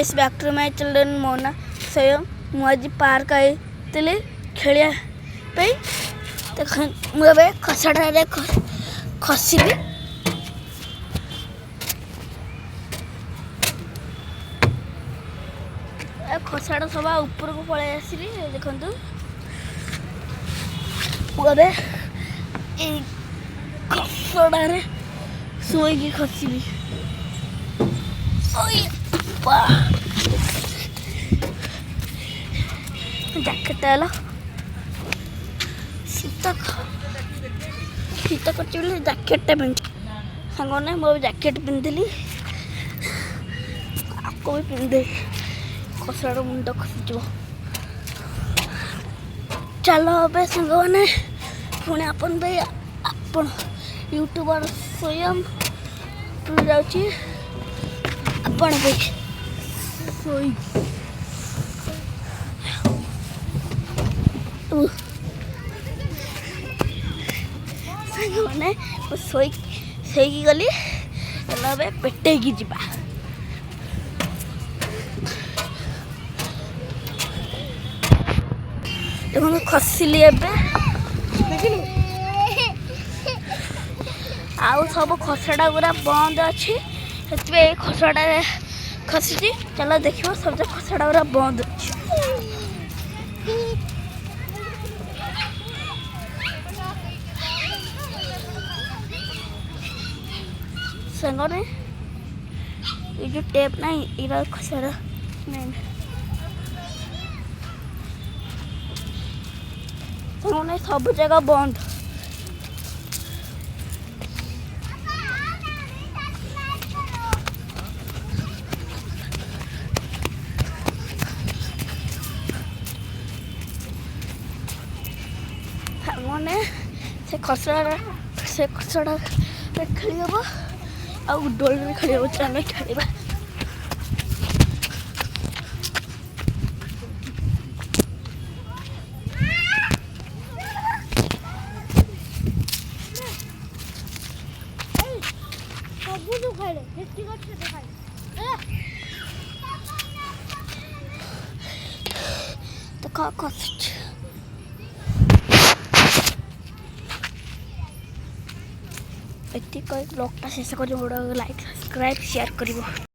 इस back to my children Mona स्वयं मुझे पार्क आई खेलिया देख मुझे खसड़ा खसली खसड़ा सब ऊपर को पलि आसली देखु मुझे खसड़े शोक खसबी जैकेट है शीत शीत कर जैकेट पिंध सांगने मो जैकेट पिंधली आपको भी पिंधे खसड़ा मुंड खसीज चलो अब सांगने पुणी आपन भाई आपण यूट्यूबर स्वयं जाऊँगी आपण भाई सोई साने सोई गली पेटे की जीवा देखो खसली आउ सब खसड़ा गुरा बंद अच्छी से खसड़ा खसी चलो देखो सब खसड़ा गुरा बंद अच्छी सांगने ये जो टेप ना इरा खसड़ा नहीं सांगने सब जगह बंद सांगने से खसड़ा खेली हम आउ डोल में खेल चल खेल तो ब्लॉगटा शेष कर लाइक सब्सक्राइब शेयर कर।